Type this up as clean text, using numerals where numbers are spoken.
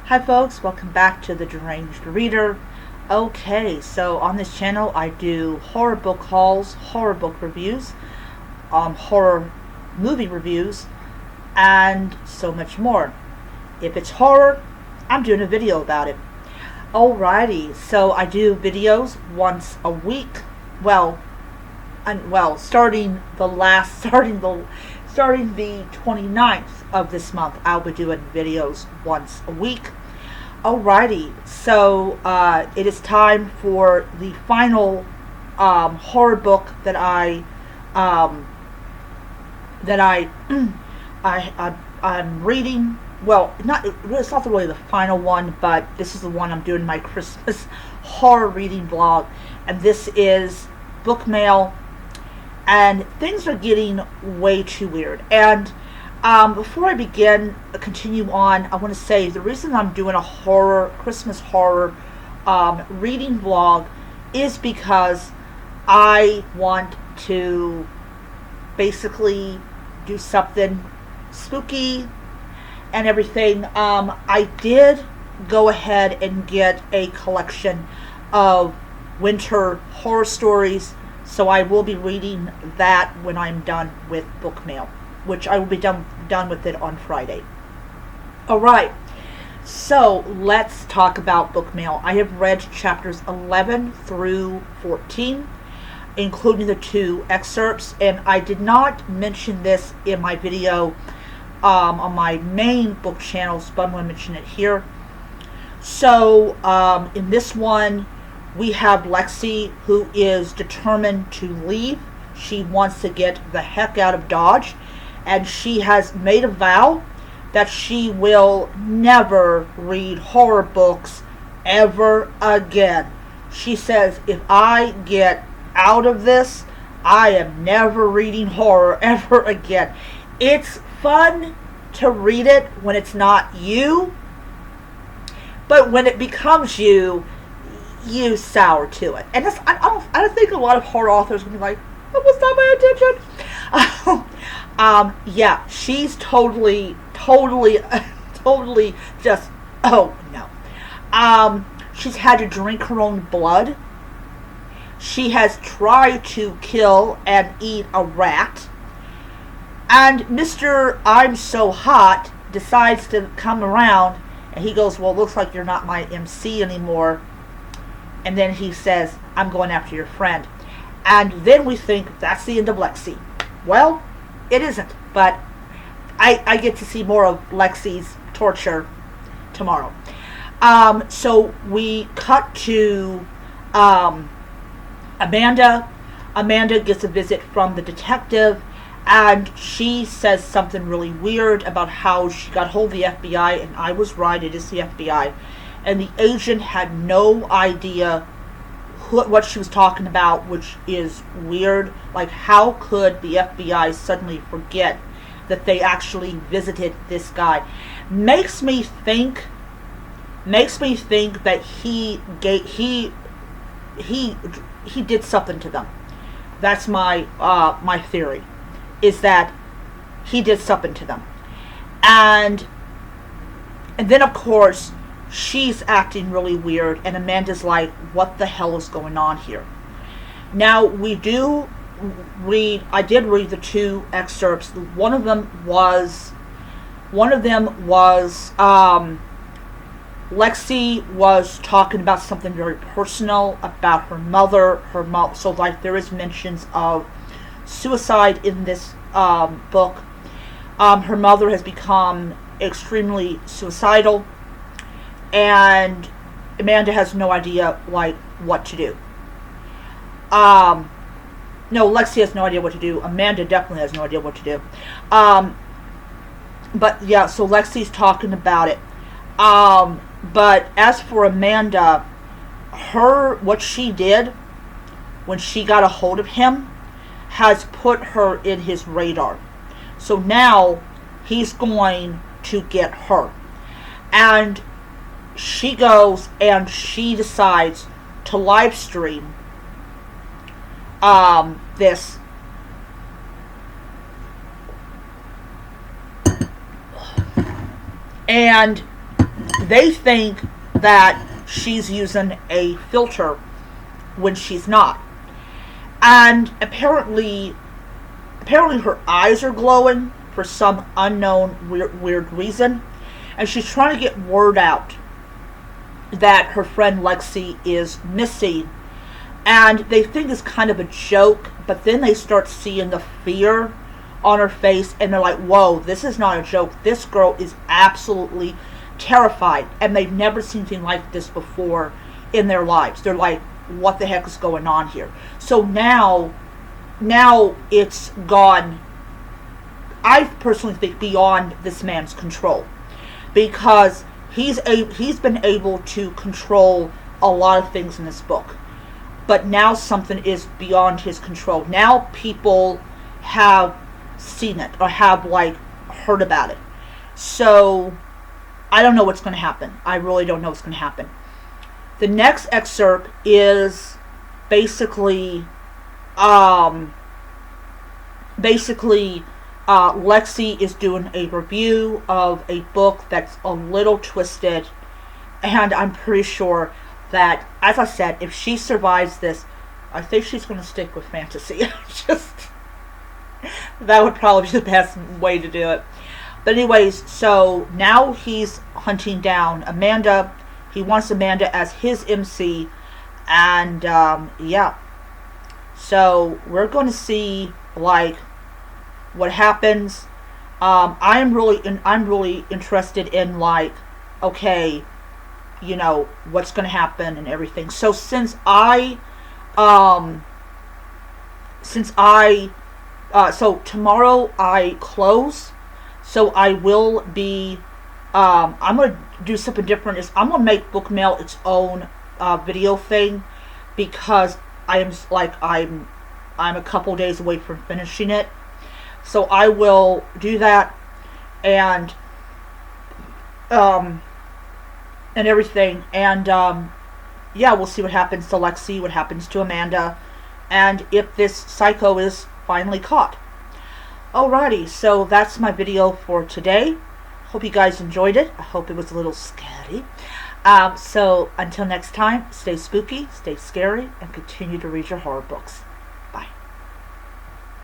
Hi folks, welcome back to the Deranged Reader. Okay, so on this channel I do horror book hauls, horror book reviews, horror movie reviews, and so much more. If it's horror, I'm doing a video about it. Alrighty, so I do videos once a week. Starting the 29th of this month, I'll be doing videos once a week. Alrighty, so it is time for the final horror book that I'm reading. Well, it's not really the final one, but this is the one I'm doing my Christmas horror reading vlog, and this is Book Mail. And things are getting way too weird. And before I continue on, I want to say the reason I'm doing a Christmas horror reading vlog is because I want to basically do something spooky and everything. I did go ahead and get a collection of winter horror stories, so I will be reading that when I'm done with Book Mail, which I will be done with it on Friday. Alright, so let's talk about Book Mail. I have read chapters 11 through 14, including the 2 excerpts, and I did not mention this in my video on my main book channels, but I'm going to mention it here. So, in this one, we have Lexi, who is determined to leave. She wants to get the heck out of Dodge, and she has made a vow that she will never read horror books ever again. She says, if I get out of this, I am never reading horror ever again. It's fun to read it when it's not you, but when it becomes you sour to it. And I don't think a lot of horror authors will be like, that was not my intention. Yeah, she's totally just, oh no. She's had to drink her own blood. She has tried to kill and eat a rat. And Mr. I'm So Hot decides to come around, and he goes, well, it looks like you're not my MC anymore. And then he says, I'm going after your friend. And then we think that's the end of Lexi. Well, it isn't. But I get to see more of Lexi's torture tomorrow. So we cut to Amanda. Amanda gets a visit from the detective, and she says something really weird about how she got hold of the FBI, and I was right, it is the FBI. And the agent had no idea what she was talking about, which is weird. Like, how could the FBI suddenly forget that they actually visited this guy? Makes me think that he did something to them. That's my theory, is that he did something to them. And then, of course, she's acting really weird, and Amanda's like, what the hell is going on here? Now, I did read the 2 excerpts. One of them was Lexi was talking about something very personal about her mother. So like there is mentions of suicide in this book. Her mother has become extremely suicidal, and Amanda has no idea like what to do. No, Lexi has no idea what to do. Amanda definitely has no idea what to do. But yeah, so Lexi's talking about it. But as for Amanda, what she did when she got a hold of him has put her in his radar. So now he's going to get her. And she goes and she decides to live stream this. And they think that she's using a filter when she's not. And apparently her eyes are glowing for some unknown weird reason. And she's trying to get word out that her friend Lexi is missing. And they think it's kind of a joke, but then they start seeing the fear on her face, and they're like, whoa, this is not a joke. This girl is absolutely terrified, and they've never seen anything like this before in their lives. They're like, what the heck is going on here? So now it's gone, I personally think, beyond this man's control, because he's been able to control a lot of things in this book, but now something is beyond his control. Now people have seen it or have heard about it. So I don't know what's going to happen. I really don't know what's going to happen. The next excerpt is basically Lexi is doing a review of a book that's a little twisted, and I'm pretty sure that, as I said, if she survives this, I think she's going to stick with fantasy. That would probably be the best way to do it. But anyways, so now he's hunting down Amanda. He wants Amanda as his MC, and yeah. So we're going to see what happens. I'm really interested in okay, what's going to happen and everything. So since so tomorrow I close, so I will be, I'm going to do something different. I'm going to make Book Mail its own video thing, because I'm a couple days away from finishing it. So I will do that, and everything, and yeah, we'll see what happens to Lexi, what happens to Amanda, and if this psycho is finally caught. Alrighty, so that's my video for today. Hope you guys enjoyed it. I hope it was a little scary. So until next time, stay spooky, stay scary, and continue to read your horror books.